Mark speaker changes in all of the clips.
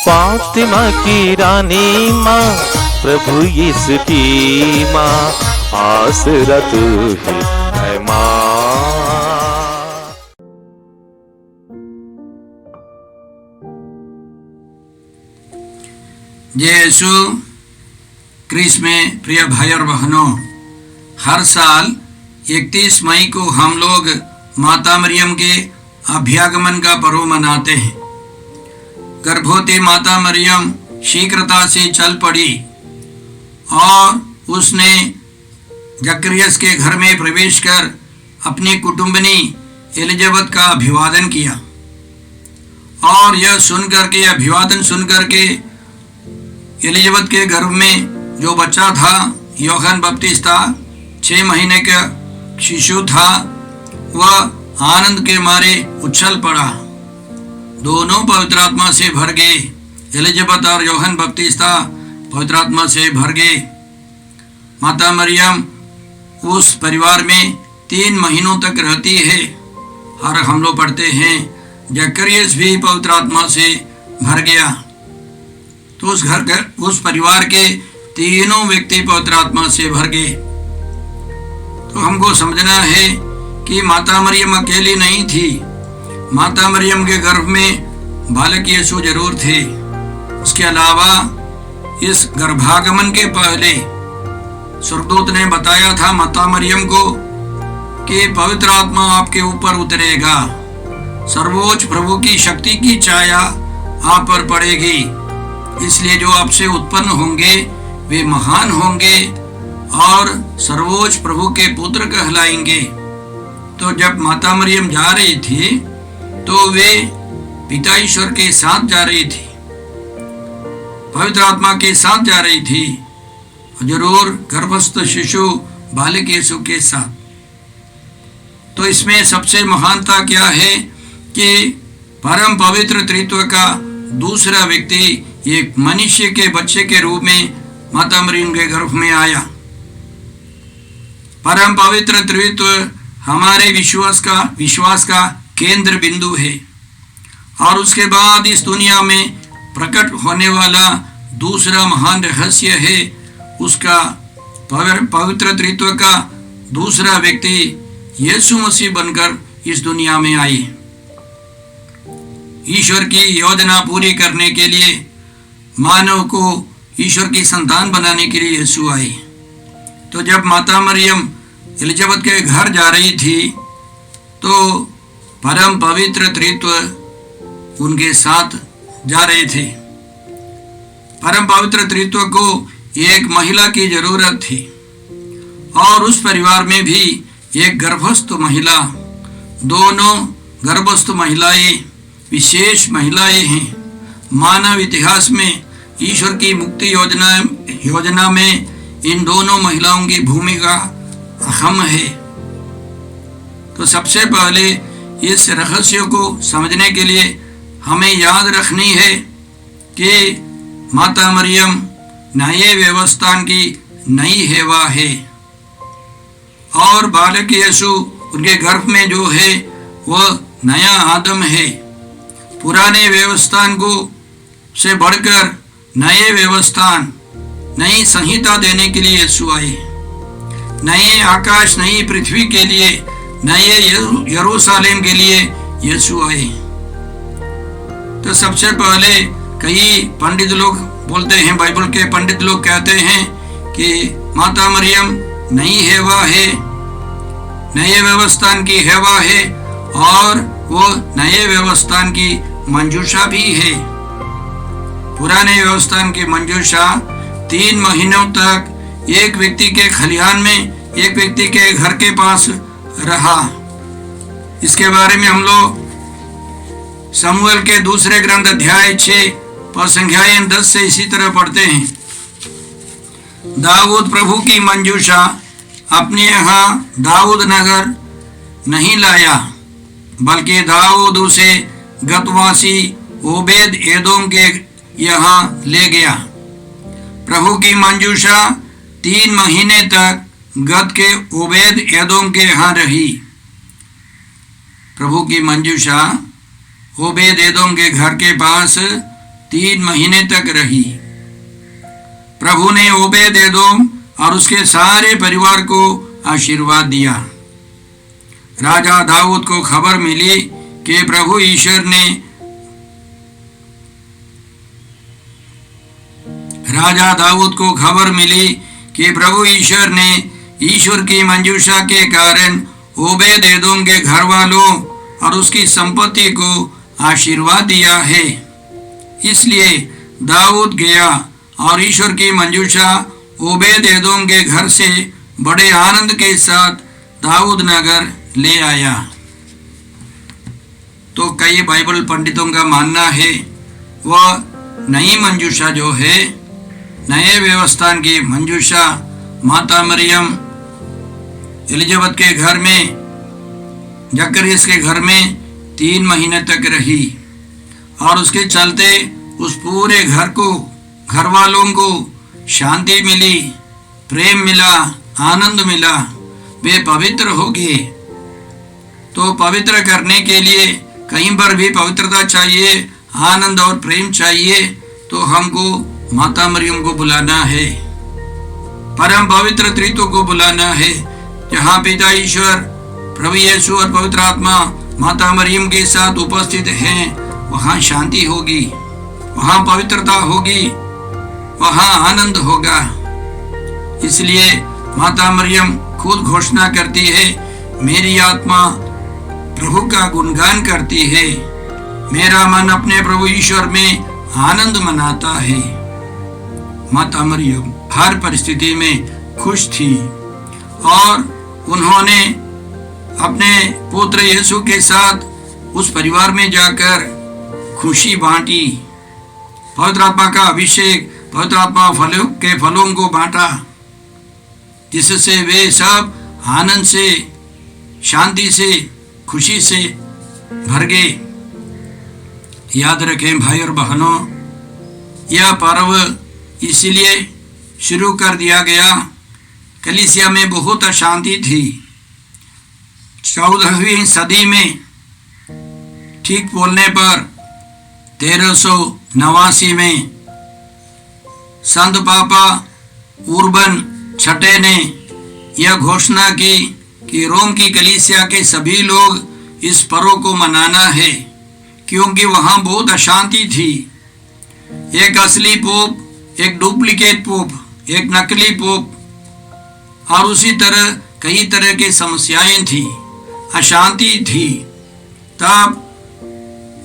Speaker 1: फातिमा की रानी माँ, प्रभु यीशु की माँ, आसरा तू ही है माँ।
Speaker 2: जय यीशु क्रिस्त में प्रिय भाई और बहनों, हर साल 31 मई को हम लोग माता मरियम के अभ्यागमन का पर्व मनाते हैं। गर्भवती माता मरियम शीघ्रता से चल पड़ी और उसने जकरियस के घर में प्रवेश कर अपनी कुटुंबनी एलिजाबेथ का अभिवादन किया। और यह अभिवादन सुनकर के एलिजाबेथ के गर्भ में जो बच्चा था, यूहन्ना बपतिस्ता 6 महीने का शिशु था, वह आनंद के मारे उछल पड़ा। दोनों पवित्र आत्मा से भर गए। एलिजाबेथ और यूहन्ना बपतिस्ता पवित्र आत्मा से भर गए। माता मरियम उस परिवार में 3 महीनों तक रहती है। और हम लोग पढ़ते हैं जकरियस भी पवित्र आत्मा से भर गया। तो उस परिवार के तीनों व्यक्ति पवित्र आत्मा से भर गए। तो हमको समझना है कि माता मरियम अकेली नहीं थी। माता मरियम के गर्भ में बालक यीशु जरूर थे। उसके अलावा इस गर्भागमन के पहले स्वर्गदूत ने बताया था माता मरियम को कि पवित्र आत्मा आपके ऊपर उतरेगा, सर्वोच्च प्रभु की शक्ति की छाया आप पर पड़ेगी, इसलिए जो आपसे उत्पन्न होंगे वे महान होंगे और सर्वोच्च प्रभु के पुत्र कहलाएंगे। तो जब माता मरियम जा रही थी तो वे पिता ईश्वर के साथ जा रही थी, पवित्र आत्मा के साथ जा रही थी, जरूर गर्भस्थ शिशु बालक यीशु के साथ। तो इसमें सबसे महानता क्या है कि परम पवित्र त्रित्व का दूसरा व्यक्ति एक मनुष्य के बच्चे के रूप में माता मरियम के गर्भ में आया। परम पवित्र त्रित्व हमारे विश्वास का केंद्र बिंदु है। और उसके बाद इस दुनिया में प्रकट होने वाला दूसरा महान रहस्य है उसका पवित्र त्रित्व का दूसरा व्यक्ति यीशु मसीह बनकर इस दुनिया में आए। ईश्वर की योजना पूरी करने के लिए मानव को ईश्वर की संतान बनाने के लिए यीशु आए। तो जब माता मरियम एलिजाबेथ के घर जा रही थी तो परम पवित्र त्रित्व उनके साथ जा रहे थे। परम पवित्र त्रित्व को एक महिला की जरूरत थी और उस परिवार में भी एक गर्भस्थ महिला। दोनों गर्भस्थ महिलाएं विशेष महिलाएं हैं। मानव इतिहास में ईश्वर की मुक्ति योजना में इन दोनों महिलाओं की भूमिका अहम है। तो सबसे पहले इस रहस्य को समझने के लिए हमें याद रखनी है कि माता मरियम नए व्यवस्था की नई हेवा है और बालक यीशु उनके गर्भ में जो है वह नया आदम है। पुराने व्यवस्था को से बढ़कर नए व्यवस्था, नई संहिता देने के लिए यीशु आए। नए आकाश, नई पृथ्वी के लिए, नए यरूशलेम के लिए यीशु आए। तो सबसे पहले कई पंडित लोग बोलते हैं, बाइबल के पंडित लोग कहते हैं कि माता मरियम नई हेवा है, नए व्यवस्था की हेवा है और वो नए व्यवस्था की मंजूषा भी है। पुराने व्यवस्था की मंजूषा 3 महीनों तक एक व्यक्ति के खलिहान में, एक व्यक्ति के घर के पास रहा। इसके बारे में हम लोग शमूएल के दूसरे ग्रंथ अध्याय 6 और संख्याएं 10 से इसी तरह पढ़ते हैं। दाऊद प्रभु की मंजूषा अपने यहाँ दाऊद नगर नहीं लाया, बल्कि दाऊद उसे गतवासी ओबेद एदोम के यहाँ ले गया। प्रभु की मंजूषा 3 महीने तक गत के ओबेद एदोम के यहाँ रही। प्रभु की मंजूषा ओबेद एदोम के घर के पास 3 महीने तक रही। प्रभु ने ओबेद-एदोम और उसके सारे परिवार को आशीर्वाद दिया। राजा दाऊद को खबर मिली कि प्रभु ईश्वर ने ईश्वर की मंजूषा के कारण ओबेद-एदोम के घर वालों और उसकी संपत्ति को आशीर्वाद दिया है। इसलिए दाऊद गया और ईश्वर की मंजूषा ओबेद-एदोम के घर से बड़े आनंद के साथ दाऊद नगर ले आया। तो कई बाइबल पंडितों का मानना है वह नई मंजूषा जो है, नए व्यवस्थान की मंजूषा माता मरियम एलिजाबेथ के घर में, जकरियस के घर में 3 महीने तक रही और उसके चलते उस पूरे घर वालों को शांति मिली, प्रेम मिला, आनंद मिला। वे पवित्र हो गए। तो पवित्र करने के लिए कहीं पर भी पवित्रता चाहिए, आनंद और प्रेम चाहिए, तो हमको माता मरियम को बुलाना है, परम पवित्र त्रित्व को बुलाना है। जहाँ पिता ईश्वर, प्रभु यीशु और पवित्र आत्मा माता मरियम के साथ उपस्थित हैं, वहाँ शांति होगी, वहाँ पवित्रता होगी, वहाँ आनंद होगा। इसलिए माता मरियम खुद घोषणा करती है, मेरी आत्मा प्रभु का गुणगान करती है, मेरा मन अपने प्रभु ईश्वर में आनंद मनाता है। माता मरियम हर परिस्थिति में खुश थी और उन्होंने अपने पुत्र यीशु के साथ उस परिवार में जाकर खुशी बांटी, पवित्र आत्मा का अभिषेक, पवित्र आत्मा के फलों को बांटा, जिससे वे सब आनंद से, शांति से, खुशी से भर गए। याद रखें भाई और बहनों, यह पर्व इसलिए शुरू कर दिया गया, कलीसिया में बहुत अशांति थी। 14वीं सदी में ठीक बोलने पर 1389 में संत पापा उर्बन छठे ने यह घोषणा की कि रोम की कलीसिया के सभी लोग इस पर्व को मनाना है, क्योंकि वहाँ बहुत अशांति थी। एक असली पोप, एक डुप्लीकेट पोप, एक नकली पोप, और उसी तरह कई तरह की समस्याएं थी, अशांति थी। तब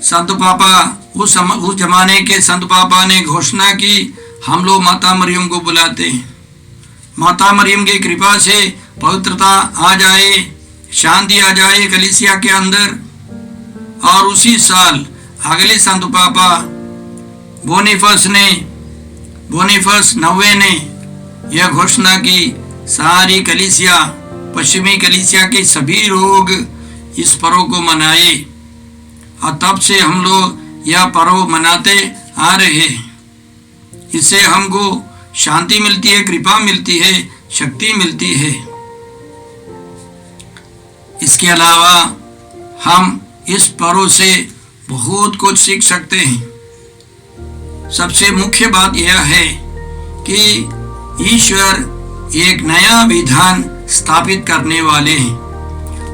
Speaker 2: संत पापा, उस जमाने के संत पापा ने घोषणा की, हम लोग माता मरियम को बुलाते हैं, माता मरियम की कृपा से पवित्रता आ जाए, शांति आ जाए कलीसिया के अंदर। और उसी साल अगले संत पापा बोनीफस 9वें ने यह घोषणा की, सारी कलीसिया, पश्चिमी कलीसिया के सभी लोग इस पर्व को मनाए, और तब से हम लोग यह पर्व मनाते आ रहे हैं। इससे हमको शांति मिलती है, कृपा मिलती है, शक्ति मिलती है। इसके अलावा हम इस पर्व से बहुत कुछ सीख सकते हैं। सबसे मुख्य बात यह है कि ईश्वर एक नया विधान स्थापित करने वाले हैं,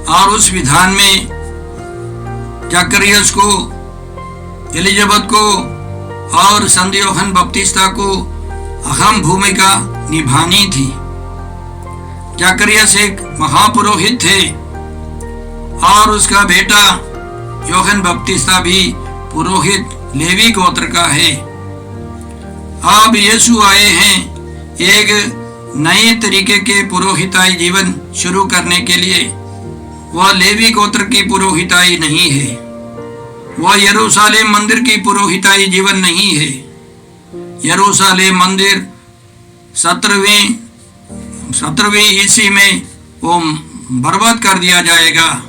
Speaker 2: और उस विधान में जकरियस को, एलिजाबेथ को और संत यूहन्ना बपतिस्ता को अहम भूमिका निभानी थी। जकरियस एक महापुरोहित थे और उसका बेटा यूहन्ना बपतिस्ता भी पुरोहित लेवी गोत्र का है। अब यीशु आए हैं एक नए तरीके के पुरोहिताई जीवन शुरू करने के लिए। वह लेवी गोत्र की पुरोहिताई नहीं है, वह यरूशलेम मंदिर की पुरोहिताई जीवन नहीं है। यरूशलेम मंदिर 17वीं ईस्वी में वो बर्बाद कर दिया जाएगा।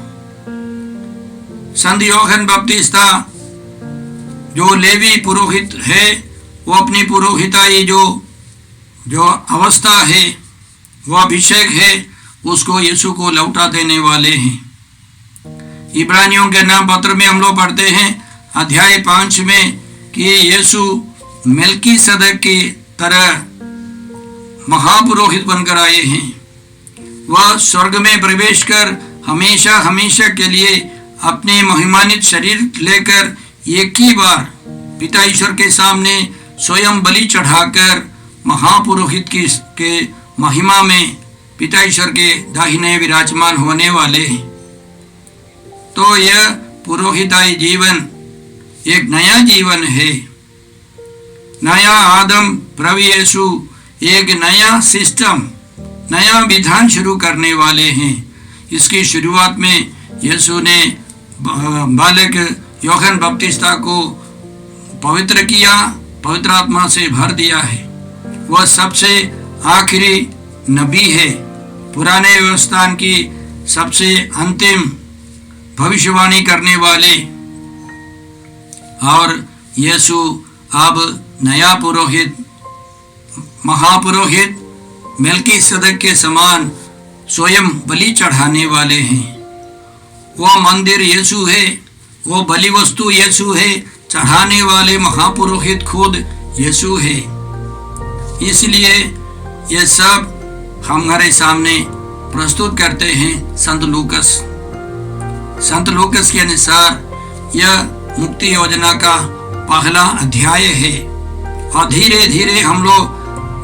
Speaker 2: संत यूहन्ना बपतिस्ता जो लेवी पुरोहित है, वो अपनी पुरोहिताई जो अवस्था है, वो अभिषेक है, उसको यीशु को लौटा देने वाले हैं। इब्रानियों के नाम पत्र में हम लोग पढ़ते हैं अध्याय 5 में कि यीशु मेल्कीसदक की तरह महापुरोहित बनकर आए हैं। वह स्वर्ग में प्रवेश कर हमेशा हमेशा के लिए अपने महिमान्वित शरीर लेकर एक ही बार पिता ईश्वर के सामने स्वयं बलि चढ़ाकर महापुरोहित के महिमा में पिता ईश्वर के दाहिने विराजमान होने वाले हैं। तो यह पुरोहिताई जीवन एक नया जीवन है। नया आदम प्रभु यीशु एक नया सिस्टम, नया विधान शुरू करने वाले हैं। इसकी शुरुआत में यीशु ने बालक यूहन्ना बपतिस्ता को पवित्र किया, पवित्र आत्मा से भर दिया है। वह सबसे आखिरी नबी है, पुराने व्यवस्थान की सबसे अंतिम भविष्यवाणी करने वाले। और यीशु अब नया पुरोहित, महापुरोहित मेल्कीसदक के समान स्वयं बलि चढ़ाने वाले हैं। वो मंदिर यीशु है, वो बलि वस्तु यीशु है, चढ़ाने वाले महापुरोहित खुद यीशु है। इसलिए ये सब हमारे सामने प्रस्तुत करते हैं संत लूकस के अनुसार यह मुक्ति योजना का पहला अध्याय है। और धीरे धीरे हम लोग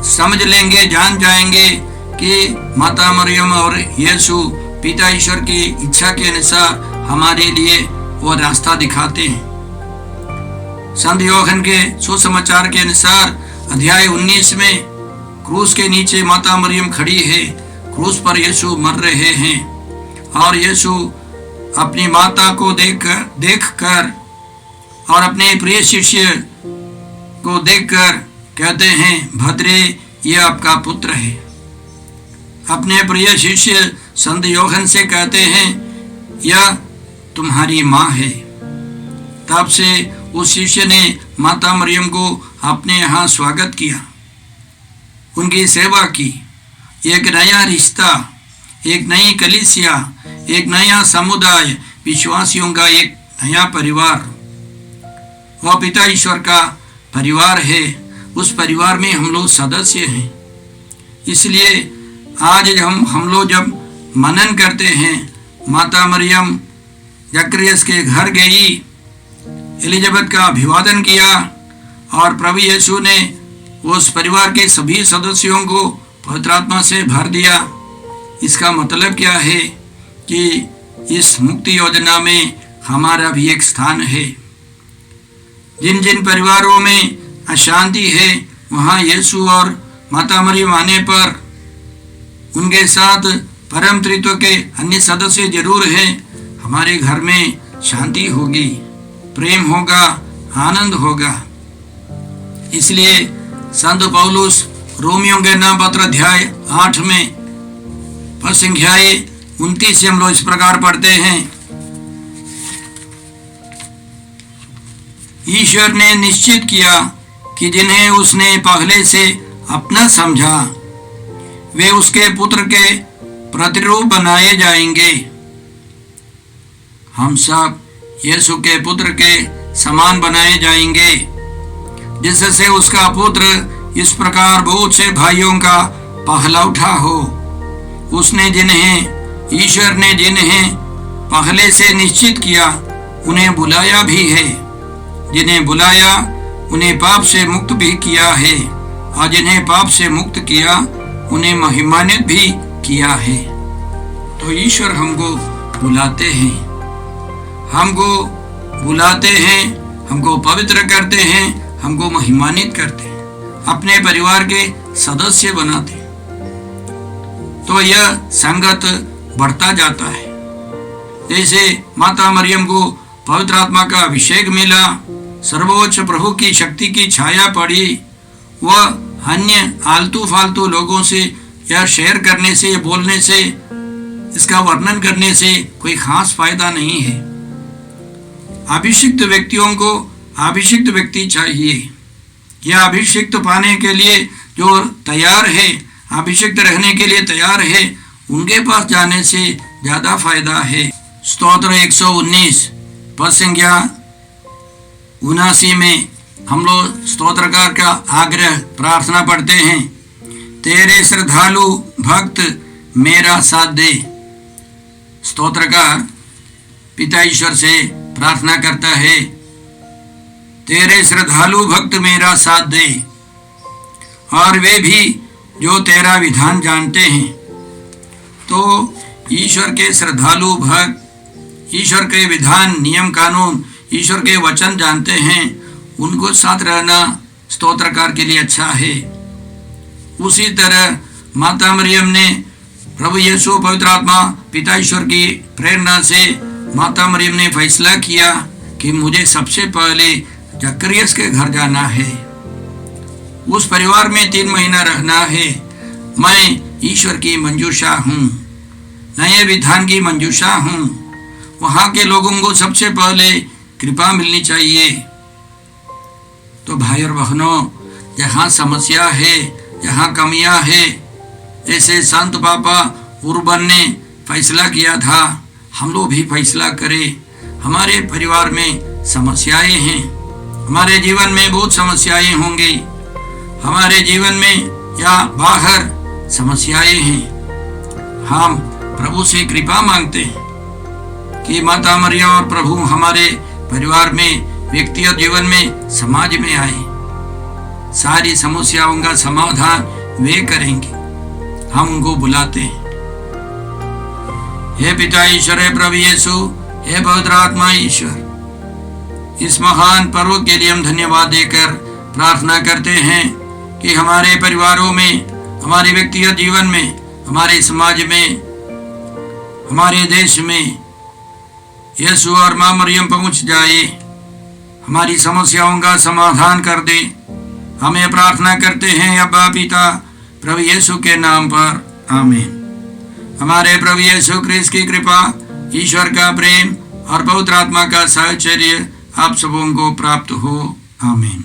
Speaker 2: समझ लेंगे, जान जाएंगे कि माता मरियम और यीशु पिता ईश्वर की इच्छा के अनुसार हमारे लिए वो रास्ता दिखाते हैं। संत यूहन्ना के सुसमाचार के अनुसार अध्याय 19 में क्रूस के नीचे माता मरियम खड़ी है, क्रूस पर यीशु मर रहे हैं और यीशु अपनी माता को देखकर और अपने प्रिय शिष्य को देखकर कहते हैं, भद्रे ये आपका पुत्र है। अपने प्रिय शिष्य संत यूहन्ना से कहते हैं, यह तुम्हारी माँ है। तब से उस शिष्य ने माता मरियम को अपने यहाँ स्वागत किया, उनकी सेवा की। एक नया रिश्ता, एक नई कलीसिया, एक नया समुदाय, विश्वासियों का एक नया परिवार, वह पिता ईश्वर का परिवार है। उस परिवार में हम लोग सदस्य हैं। इसलिए आज हम लोग जब मनन करते हैं, माता मरियम जकरियस के घर गई, एलिजाबेथ का अभिवादन किया और प्रभु यीशु ने उस परिवार के सभी सदस्यों को पवित्र आत्मा से भर दिया। इसका मतलब क्या है कि इस मुक्ति योजना में हमारा भी एक स्थान है। जिन जिन परिवारों में अशांति है, वहाँ यीशु और माता मरियम आने पर उनके साथ परम त्रित्व के अन्य सदस्य जरूर हैं। हमारे घर में शांति होगी, प्रेम होगा, आनंद होगा। इसलिए संत पौलुस रोमियों के नाम पत्र अध्याय 8 में पद संख्या 29 से हम लोग इस प्रकार पढ़ते हैं, ईश्वर ने निश्चित किया कि जिन्हें उसने पहले से अपना समझा वे उसके पुत्र के प्रतिरूप बनाए जाएंगे। हम सब यीशु के पुत्र के समान बनाए जाएंगे, जिससे उसका पुत्र इस प्रकार बहुत से भाइयों का पहलौठा हो। उसने ईश्वर ने जिन्हें पहले से निश्चित किया उन्हें बुलाया भी है, जिन्हें बुलाया उन्हें पाप से मुक्त भी किया है, और जिन्हें पाप से मुक्त किया उन्हें महिमान्वित भी किया है। तो ईश्वर हमको बुलाते हैं, हमको पवित्र करते हैं, हमको महिमान्वित करते हैं, अपने परिवार के सदस्य बनाते हैं। तो यह संगत बढ़ता जाता है। जैसे माता मरियम को पवित्र आत्मा का अभिषेक मिला, सर्वोच्च प्रभु की शक्ति की छाया पड़ी, वह अन्य आलतू फालतू लोगों से या शेयर करने से, बोलने से, इसका वर्णन करने से कोई खास फायदा नहीं है। अभिषिक्त व्यक्तियों को अभिषिक्त व्यक्ति चाहिए। यह अभिषिक्त पाने के लिए जो तैयार है, अभिषिक्त रहने के लिए तैयार है, उनके पास जाने से ज्यादा फायदा है। स्तोत्र 119 पद संख्या 79 में हम लोग स्तोत्रकार का आग्रह प्रार्थना पढ़ते हैं। तेरे श्रद्धालु भक्त मेरा साथ दे। स्तोत्रकार पिता ईश्वर से प्रार्थना करता है, तेरे श्रद्धालु भक्त मेरा साथ दे, और वे भी जो तेरा विधान जानते हैं। तो ईश्वर के श्रद्धालु भक्त ईश्वर के विधान, नियम कानून, ईश्वर के वचन जानते हैं, उनको साथ रहना स्तोत्रकार के लिए अच्छा है। उसी तरह माता मरियम ने प्रभु यीशु पवित्र आत्मा पिता ईश्वर की प्रेरणा से माता मरियम ने फैसला किया कि मुझे सबसे पहले जकरियस के घर जाना है, उस परिवार में 3 महीना रहना है। मैं ईश्वर की मंजूषा हूँ, नए विधान की मंजूषा हूँ। वहाँ के लोगों को सबसे पहले कृपा मिलनी चाहिए। तो भाई और बहनों, जहाँ समस्या है, जहाँ कमियाँ है, जैसे संत पापा उर्बन ने फैसला किया था, हम लोग भी फैसला करें। हमारे परिवार में समस्याएं हैं, हमारे जीवन में बहुत समस्याएं होंगी, हमारे जीवन में या बाहर समस्याएं हैं। हम प्रभु से कृपा मांगते हैं कि माता मरियम और प्रभु हमारे परिवार में, व्यक्तिगत जीवन में, समाज में आए। सारी समस्याओं का समाधान वे करेंगे, हम उनको बुलाते हैं। हे पिता ईश्वर, हे प्रभु यीशु, हे पवित्र आत्मा ईश्वर, इस महान पर्व के लिए हम धन्यवाद देकर प्रार्थना करते हैं कि हमारे परिवारों में, हमारे व्यक्तिगत जीवन में, हमारे समाज में, हमारे देश में यीशु और माँ मरियम पहुंच जाए, हमारी समस्याओं का समाधान कर दे। हमें प्रार्थना करते हैं अब्बा पिता प्रभु यीशु के नाम पर, आमीन। हमारे प्रभु यीशु क्रिस्त की कृपा, ईश्वर का प्रेम और पवित्र आत्मा का साहचर्य आप सबों को प्राप्त हो, आमीन।